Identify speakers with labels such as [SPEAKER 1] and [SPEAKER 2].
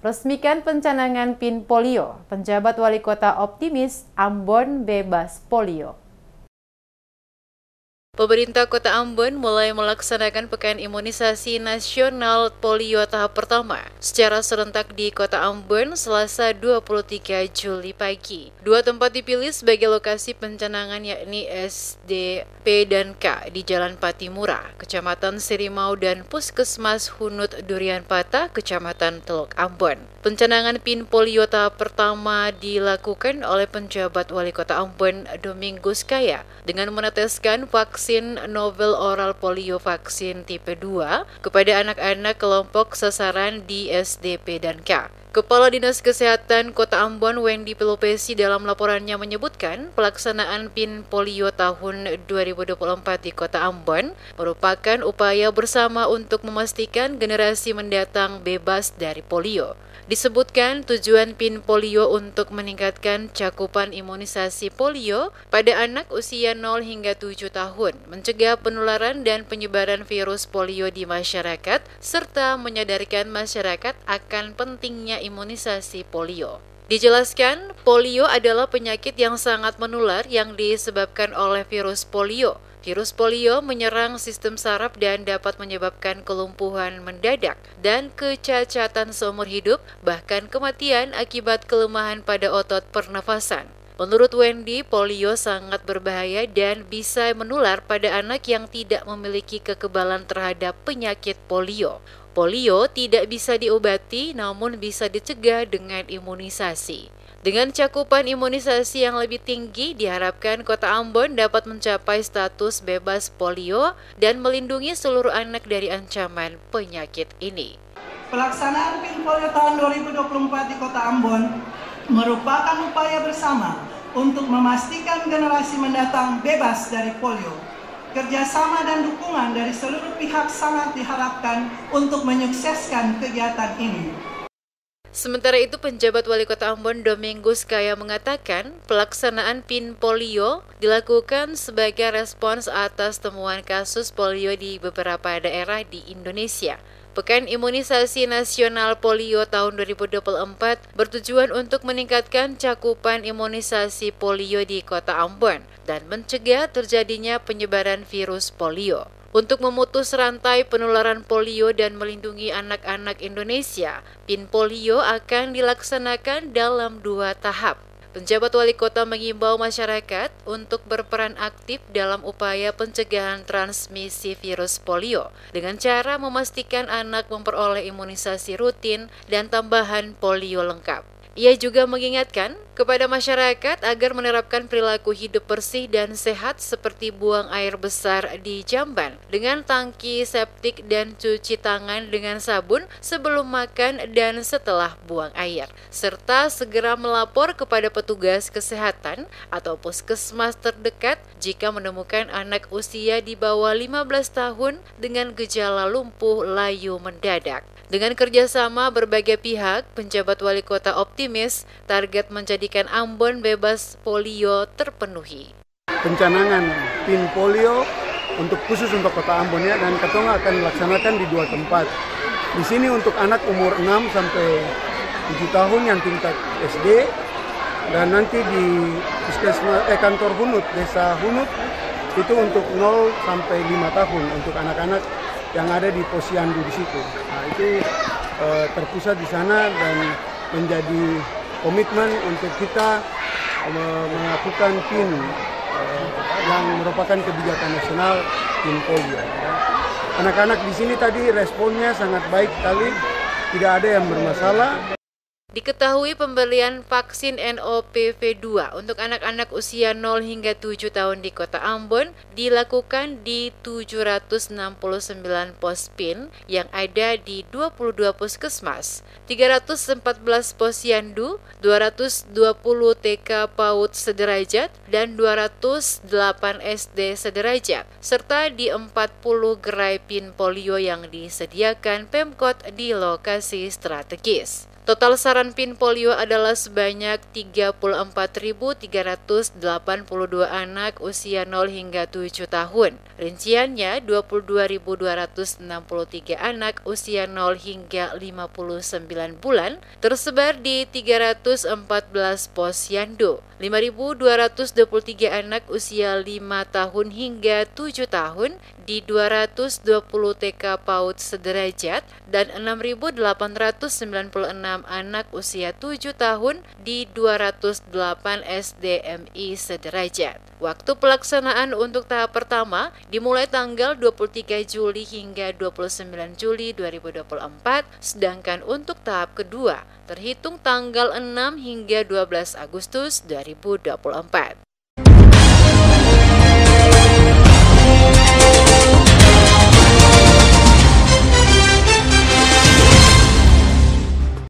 [SPEAKER 1] Resmikan pencanangan PIN polio. Penjabat Wali Kota optimis Ambon bebas polio. Pemerintah Kota Ambon mulai melaksanakan Pekan Imunisasi Nasional Polio tahap pertama secara serentak di Kota Ambon Selasa 23 Juli pagi. Dua tempat dipilih sebagai lokasi pencanangan yakni SDP dan K di Jalan Patimura, Kecamatan Sirimau dan Puskesmas Hunut Durian Patah, Kecamatan Teluk Ambon. Pencanangan PIN polio tahap pertama dilakukan oleh penjabat Wali Kota Ambon Domingus Kaya dengan meneteskan vaksin novel oral polio vaksin tipe 2 kepada anak-anak kelompok sasaran di SDP dan K. Kepala Dinas Kesehatan Kota Ambon Wendy Pelopesi dalam laporannya menyebutkan pelaksanaan PIN polio tahun 2024 di Kota Ambon merupakan upaya bersama untuk memastikan generasi mendatang bebas dari polio. Disebutkan tujuan PIN polio untuk meningkatkan cakupan imunisasi polio pada anak usia 0 hingga 7 tahun, mencegah penularan dan penyebaran virus polio di masyarakat, serta menyadarkan masyarakat akan pentingnya imunisasi polio. Dijelaskan, polio adalah penyakit yang sangat menular yang disebabkan oleh virus polio. Virus polio menyerang sistem saraf dan dapat menyebabkan kelumpuhan mendadak dan kecacatan seumur hidup, bahkan kematian akibat kelemahan pada otot pernafasan. Menurut Wendy, polio sangat berbahaya dan bisa menular pada anak yang tidak memiliki kekebalan terhadap penyakit polio. Polio tidak bisa diobati, namun bisa dicegah dengan imunisasi. Dengan cakupan imunisasi yang lebih tinggi, diharapkan Kota Ambon dapat mencapai status bebas polio dan melindungi seluruh anak dari ancaman penyakit ini.
[SPEAKER 2] Pelaksanaan PIN polio tahun 2024 di Kota Ambon merupakan upaya bersama untuk memastikan generasi mendatang bebas dari polio. Kerjasama dan dukungan dari seluruh pihak sangat diharapkan untuk menyukseskan kegiatan ini.
[SPEAKER 1] Sementara itu, penjabat Wali Kota Ambon Domingus Kaya mengatakan pelaksanaan PIN polio dilakukan sebagai respons atas temuan kasus polio di beberapa daerah di Indonesia. Pekan Imunisasi Nasional Polio tahun 2024 bertujuan untuk meningkatkan cakupan imunisasi polio di Kota Ambon dan mencegah terjadinya penyebaran virus polio. Untuk memutus rantai penularan polio dan melindungi anak-anak Indonesia, PIN polio akan dilaksanakan dalam 2 tahap. Penjabat Wali Kota mengimbau masyarakat untuk berperan aktif dalam upaya pencegahan transmisi virus polio dengan cara memastikan anak memperoleh imunisasi rutin dan tambahan polio lengkap. Ia juga mengingatkan kepada masyarakat agar menerapkan perilaku hidup bersih dan sehat seperti buang air besar di jamban dengan tangki septik dan cuci tangan dengan sabun sebelum makan dan setelah buang air, serta segera melapor kepada petugas kesehatan atau puskesmas terdekat jika menemukan anak usia di bawah 15 tahun dengan gejala lumpuh layu mendadak. Dengan kerjasama berbagai pihak, penjabat Wali Kota optimis target menjadikan Ambon bebas polio terpenuhi.
[SPEAKER 3] Pencanangan PIN polio khusus untuk Kota Ambon ya, dan Ketonga akan melaksanakan di 2 tempat. Di sini untuk anak umur 6 sampai 7 tahun yang tingkat SD, dan nanti di kantor Hunut, Desa Hunut itu untuk 0 sampai 5 tahun untuk anak-anak yang ada di Posyandu di situ. Nah, itu terpusat di sana dan menjadi komitmen untuk kita melakukan PIN yang merupakan kebijakan nasional PIN polio. Anak-anak di sini tadi responnya sangat baik sekali, tidak ada yang bermasalah.
[SPEAKER 1] Diketahui pembelian vaksin NOPV2 untuk anak-anak usia 0 hingga 7 tahun di Kota Ambon dilakukan di 769 pos PIN yang ada di 22 puskesmas, 314 posyandu, 220 TK PAUD sederajat, dan 208 SD sederajat, serta di 40 gerai PIN polio yang disediakan Pemkot di lokasi strategis. Total sasaran sasaran PIN polio adalah sebanyak 34.382 anak usia 0 hingga 7 tahun. Rinciannya 22.263 anak usia 0 hingga 59 bulan tersebar di 314 posyandu. 5.223 anak usia 5 tahun hingga 7 tahun di 220 TK PAUD sederajat dan 6.896 anak usia 7 tahun di 208 SDMI sederajat. Waktu pelaksanaan untuk tahap pertama dimulai tanggal 23 Juli hingga 29 Juli 2024, sedangkan untuk tahap kedua terhitung tanggal 6 hingga 12 Agustus 2024.